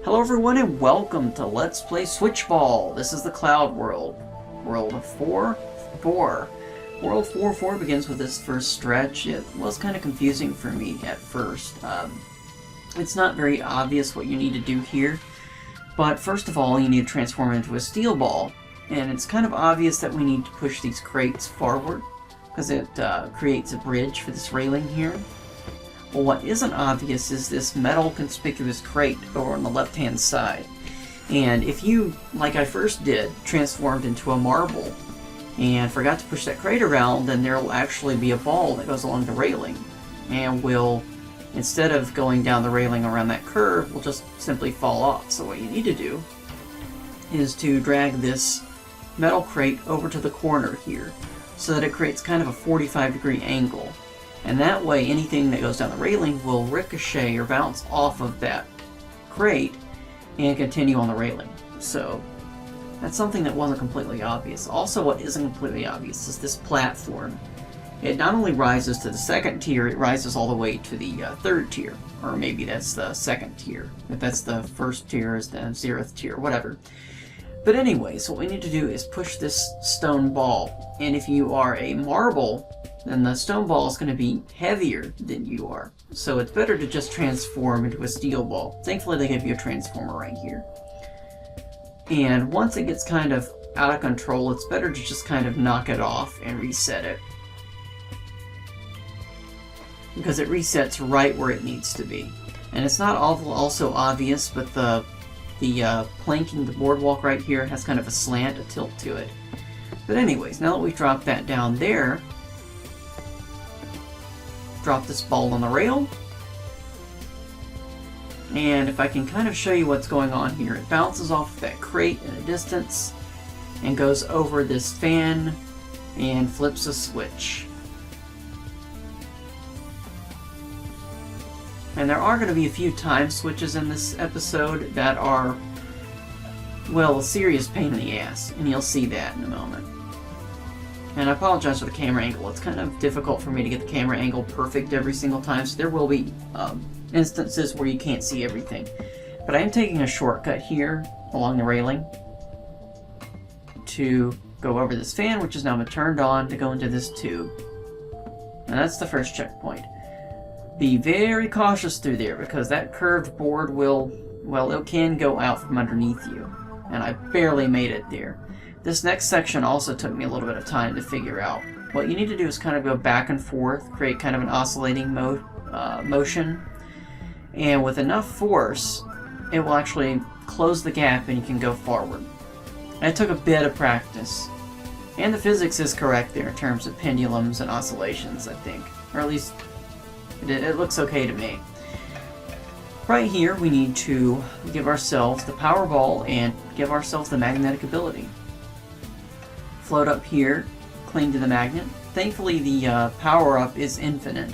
Hello everyone and welcome to Let's Play Switchball. This is the Cloud World. World 4-4. World 4-4 begins with this first stretch. It was kind of confusing for me at first. It's not very obvious what you need to do here. But first of all, you need to transform into a steel ball. And it's kind of obvious that we need to push these crates forward, because it creates a bridge for this railing here. Well, what isn't obvious is this metal conspicuous crate over on the left-hand side. And if you, like I first did, transformed into a marble and forgot to push that crate around, then there will actually be a ball that goes along the railing and will, instead of going down the railing around that curve, will just simply fall off. So what you need to do is to drag this metal crate over to the corner here so that it creates kind of a 45-degree angle. And that way, anything that goes down the railing will ricochet or bounce off of that crate and continue on the railing. So that's something that wasn't completely obvious. Also, what isn't completely obvious is this platform. It not only rises to the second tier, it rises all the way to the third tier. Or maybe that's the second tier. If that's the first tier, is the 0th tier, whatever. But anyways, what we need to do is push this stone ball. And if you are a marble, then the stone ball is going to be heavier than you are. So it's better to just transform into a steel ball. Thankfully they give you a transformer right here. And once it gets kind of out of control, it's better to just kind of knock it off and reset it. Because it resets right where it needs to be. And it's not also obvious, but the planking, the boardwalk right here has kind of a slant, a tilt to it. But anyways, now that we've dropped that down there, drop this ball on the rail. And if I can kind of show you what's going on here, it bounces off that crate in a distance and goes over this fan and flips a switch. And there are going to be a few time switches in this episode that are, well, a serious pain in the ass, and you'll see that in a moment. And I apologize for the camera angle. It's kind of difficult for me to get the camera angle perfect every single time, so there will be instances where you can't see everything. But I am taking a shortcut here along the railing to go over this fan, which is now been turned on, to go into this tube. And that's the first checkpoint. Be very cautious through there, because that curved board will, well, it can go out from underneath you. And I barely made it there. This next section also took me a little bit of time to figure out. What you need to do is kind of go back and forth, create kind of an oscillating motion. And with enough force, it will actually close the gap and you can go forward. And it took a bit of practice. And the physics is correct there in terms of pendulums and oscillations, I think. Or at least it looks okay to me. Right here, we need to give ourselves the power ball and give ourselves the magnetic ability. Float up here, cling to the magnet. Thankfully, the power-up is infinite.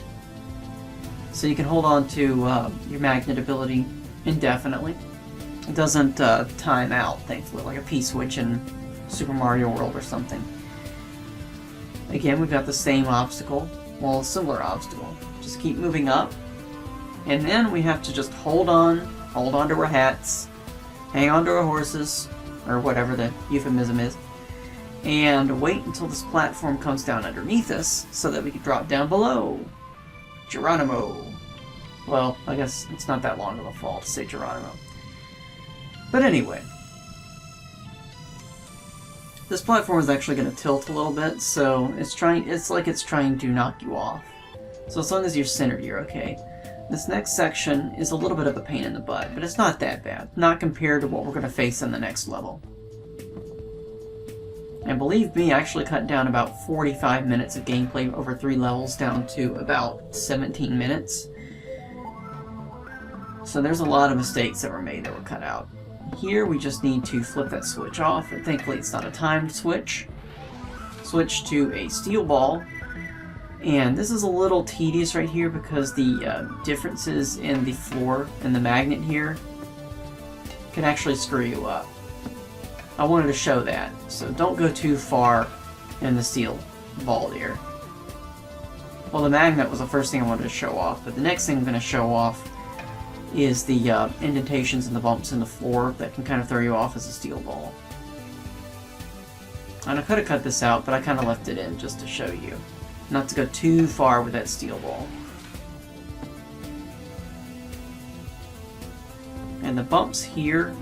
So you can hold on to your magnet ability indefinitely. It doesn't time out, thankfully, like a P-switch in Super Mario World or something. Again, we've got the same obstacle. Well, a similar obstacle. Just keep moving up. And then we have to just hold on to our hats, hang on to our horses, or whatever the euphemism is, and wait until this platform comes down underneath us so that we can drop down below. Geronimo. Well, I guess it's not that long of a fall to say Geronimo. But anyway, this platform is actually going to tilt a little bit, so it's like it's trying to knock you off. So as long as you're centered, you're okay. This next section is a little bit of a pain in the butt, but it's not that bad. Not compared to what we're going to face in the next level. And believe me, I actually cut down about 45 minutes of gameplay over 3 levels down to about 17 minutes. So there's a lot of mistakes that were made that were cut out. Here we just need to flip that switch off, and thankfully it's not a timed switch. Switch to a steel ball. And this is a little tedious right here because the differences in the floor and the magnet here can actually screw you up. I wanted to show that, so don't go too far in the steel ball there. Well, the magnet was the first thing I wanted to show off, but the next thing I'm going to show off is the indentations and the bumps in the floor that can kind of throw you off as a steel ball. And I could have cut this out, but I kind of left it in just to show you. Not to go too far with that steel ball. And the bumps here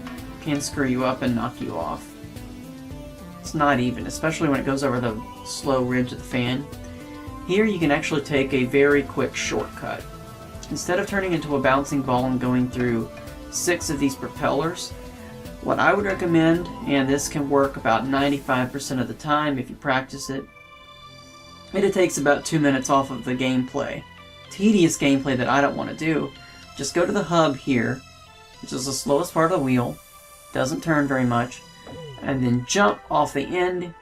can screw you up and knock you off. It's not even, especially when it goes over the slow ridge of the fan. Here you can actually take a very quick shortcut. Instead of turning into a bouncing ball and going through 6 of these propellers, what I would recommend, and this can work about 95% of the time if you practice it, and it takes about 2 minutes off of the gameplay. Tedious gameplay that I don't want to do. Just go to the hub here, which is the slowest part of the wheel, doesn't turn very much, and then jump off the end,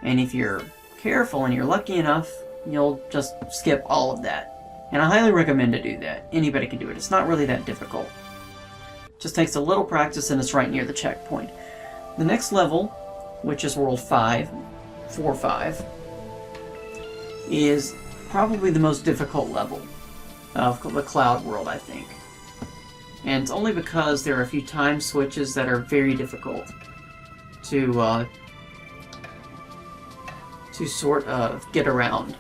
and if you're careful and you're lucky enough, you'll just skip all of that. And I highly recommend to do that. Anybody can do it. It's not really that difficult. Just takes a little practice and it's right near the checkpoint. The next level, which is World 5, 4-5, is probably the most difficult level of the Cloud World, I think. And it's only because there are a few time switches that are very difficult to sort of get around.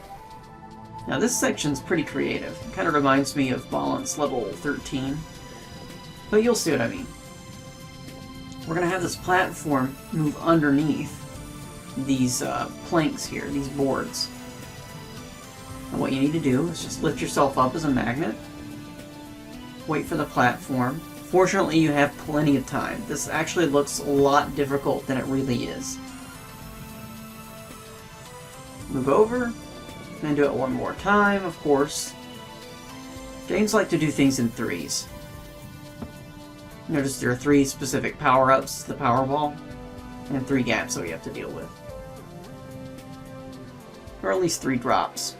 Now this section's pretty creative. It kind of reminds me of Balance level 13. But you'll see what I mean. We're going to have this platform move underneath these planks here, these boards. And what you need to do is just lift yourself up as a magnet. Wait for the platform. Fortunately, you have plenty of time. This actually looks a lot difficult than it really is. Move over. And do it one more time, of course. Games like to do things in threes. Notice there are 3 specific power-ups, the power ball, and 3 gaps that we have to deal with. Or at least 3 drops.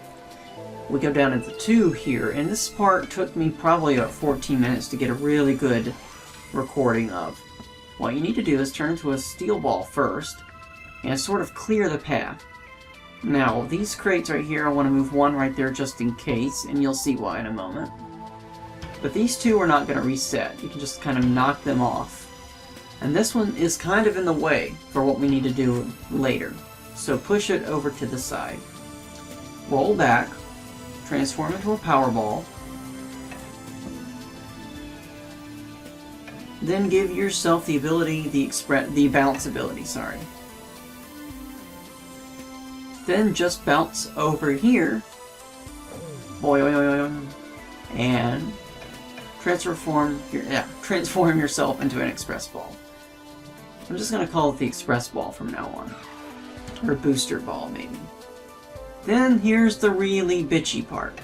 We go down into 2 here, and this part took me probably about 14 minutes to get a really good recording of. What you need to do is turn into a steel ball first, and sort of clear the path. Now, these crates right here, I want to move one right there just in case, and you'll see why in a moment. But these 2 are not going to reset. You can just kind of knock them off. And this one is kind of in the way for what we need to do later. So push it over to the side. Roll back. Transform into a power ball. Then give yourself the ability, the bounce ability, sorry. Then just bounce over here, and transform yourself into an express ball. I'm just going to call it the express ball from now on. Or booster ball, maybe. Then here's the really bitchy part.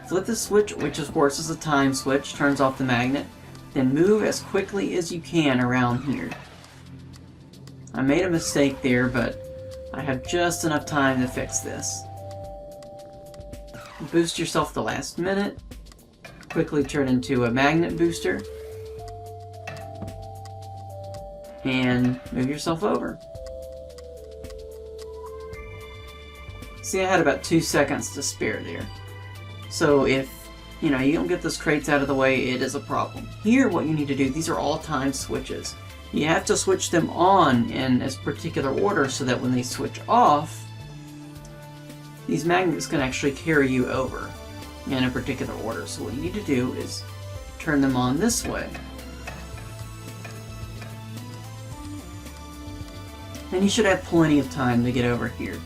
Flip the switch, which of course is a time switch, turns off the magnet, then move as quickly as you can around here. I made a mistake there, but I have just enough time to fix this. Boost yourself the last minute. Quickly turn into a magnet booster. And move yourself over. See, I had about 2 seconds to spare there. So if, you don't get those crates out of the way, it is a problem. Here, what you need to do, these are all time switches. You have to switch them on in a particular order so that when they switch off, these magnets can actually carry you over in a particular order. So what you need to do is turn them on this way. And you should have plenty of time to get over here.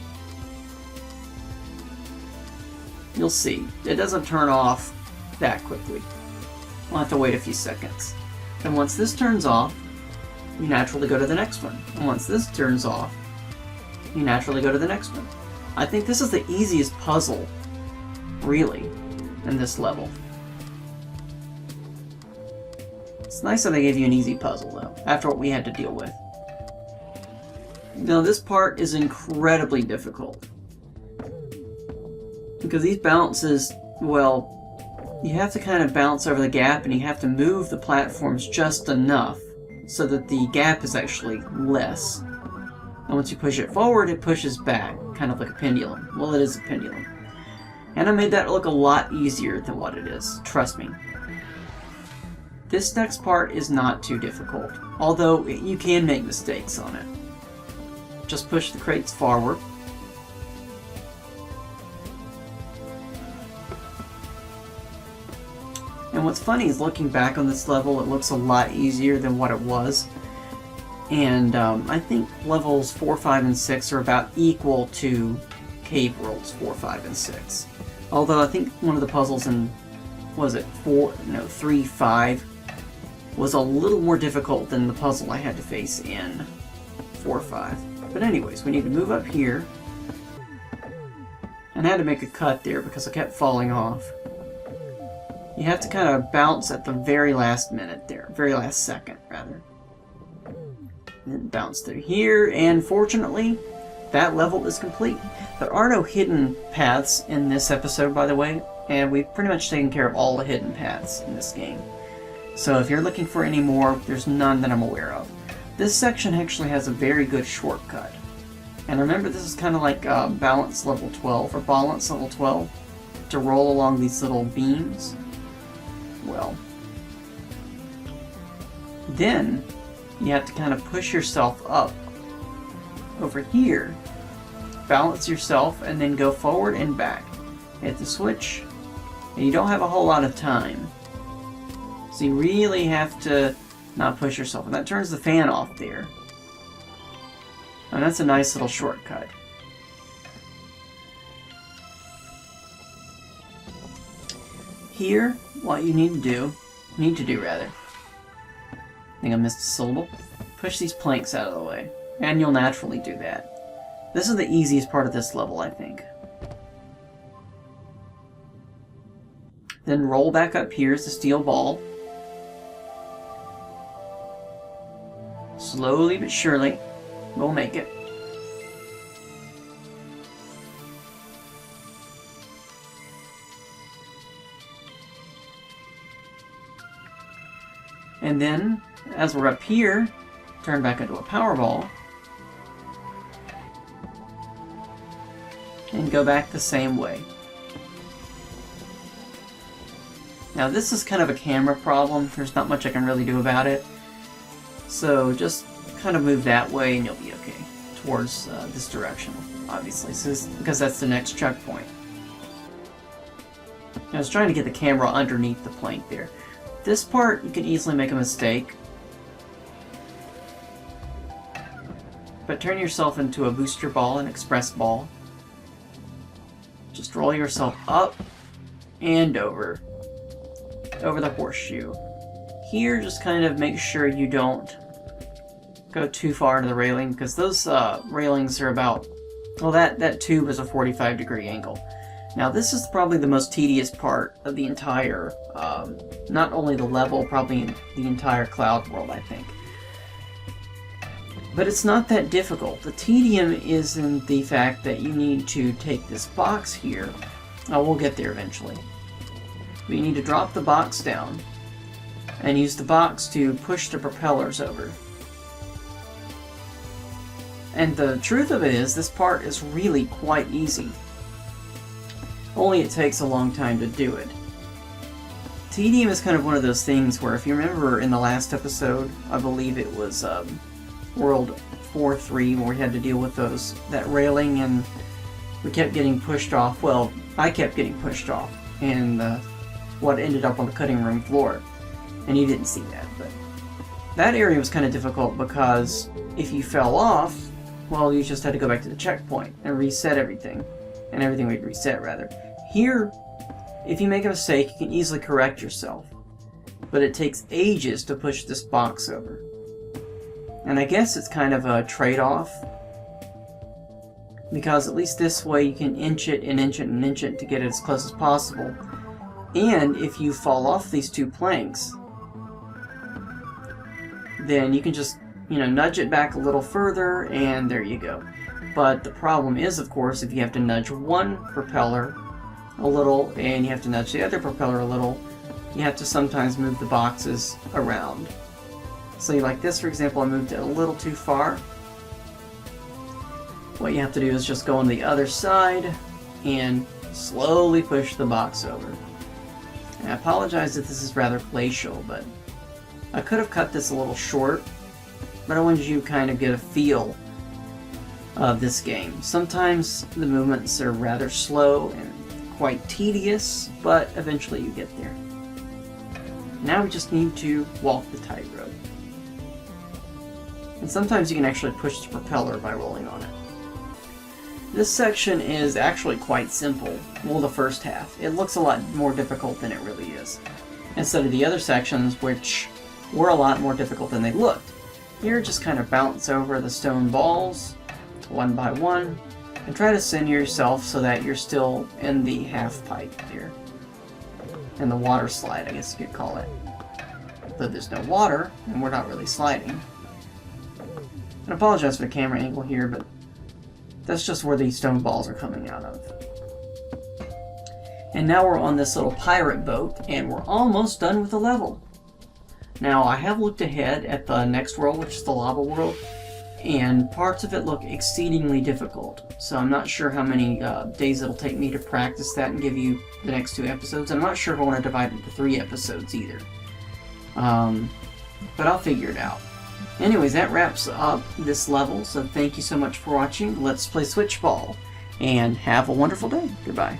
You'll see, it doesn't turn off that quickly. We'll have to wait a few seconds. And once this turns off, you naturally go to the next one. And once this turns off, you naturally go to the next one. I think this is the easiest puzzle, really, in this level. It's nice that they gave you an easy puzzle, though, after what we had to deal with. Now, this part is incredibly difficult. Because these bounces, well, you have to kind of bounce over the gap, and you have to move the platforms just enough so that the gap is actually less. And once you push it forward, it pushes back, kind of like a pendulum. Well, it is a pendulum. And I made that look a lot easier than what it is, trust me. This next part is not too difficult, although you can make mistakes on it. Just push the crates forward. And what's funny is looking back on this level, it looks a lot easier than what it was. And I think levels 4, 5, and 6 are about equal to Cave Worlds 4, 5, and 6. Although I think one of the puzzles in, was it 3, 5, was a little more difficult than the puzzle I had to face in 4, 5. But anyways, we need to move up here. And I had to make a cut there because I kept falling off. You have to kind of bounce at the very last minute there, very last second, rather. And then bounce through here, and fortunately, that level is complete. There are no hidden paths in this episode, by the way, and we've pretty much taken care of all the hidden paths in this game. So if you're looking for any more, there's none that I'm aware of. This section actually has a very good shortcut. And remember, this is kind of like balance level 12, or balance level 12, to roll along these little beams. Well, then you have to kind of push yourself up over here, balance yourself, and then go forward and back. Hit the switch, and you don't have a whole lot of time. So you really have to not push yourself. And that turns the fan off there. And that's a nice little shortcut. Here, what you need to do, I think I missed a syllable, push these planks out of the way. And you'll naturally do that. This is the easiest part of this level, I think. Then roll back up here is the steel ball. Slowly but surely, we'll make it. And then, as we're up here, turn back into a power ball. And go back the same way. Now this is kind of a camera problem. There's not much I can really do about it. So just kind of move that way and you'll be okay. Towards this direction, obviously, because that's the next checkpoint. I was trying to get the camera underneath the plank there. This part, you can easily make a mistake. But turn yourself into a booster ball, an express ball. Just roll yourself up and over the horseshoe. Here, just kind of make sure you don't go too far to the railing, because those railings are about, well, that tube is a 45-degree angle. Now this is probably the most tedious part of the entire, not only the level, probably the entire Cloud World, I think. But it's not that difficult. The tedium is in the fact that you need to take this box here. Oh, we'll get there eventually. But you need to drop the box down and use the box to push the propellers over. And the truth of it is, this part is really quite easy. Only it takes a long time to do it. Tedium is kind of one of those things where, if you remember in the last episode, I believe it was World 4-3, where we had to deal with that railing, and we kept getting pushed off. Well, I kept getting pushed off, and what ended up on the cutting room floor. And you didn't see that, but that area was kind of difficult because if you fell off, well, you just had to go back to the checkpoint and reset everything. And everything would reset, rather. Here, if you make a mistake, you can easily correct yourself. But it takes ages to push this box over. And I guess it's kind of a trade-off. Because at least this way you can inch it and inch it and inch it to get it as close as possible. And if you fall off these two planks, then you can just, nudge it back a little further, and there you go. But the problem is, of course, if you have to nudge one propeller a little, and you have to nudge the other propeller a little, you have to sometimes move the boxes around. So like this, for example, I moved it a little too far. What you have to do is just go on the other side and slowly push the box over. And I apologize if this is rather glacial, but I could have cut this a little short, but I wanted you to kind of get a feel of this game. Sometimes the movements are rather slow and quite tedious, but eventually you get there. Now we just need to walk the tightrope. And sometimes you can actually push the propeller by rolling on it. This section is actually quite simple. Well, the first half. It looks a lot more difficult than it really is. Instead of the other sections, which were a lot more difficult than they looked. Here, just kind of bounce over the stone balls, one by one, and try to center yourself so that you're still in the half pipe here. In the water slide, I guess you could call it. Though there's no water, and we're not really sliding. I apologize for the camera angle here, but that's just where these stone balls are coming out of. And now we're on this little pirate boat, and we're almost done with the level. Now, I have looked ahead at the next world, which is the lava world, and parts of it look exceedingly difficult. So I'm not sure how many days it'll take me to practice that and give you the next 2 episodes. I'm not sure if I want to divide it into 3 episodes either. But I'll figure it out. Anyways, that wraps up this level, so thank you so much for watching. Let's play Switchball, and have a wonderful day. Goodbye.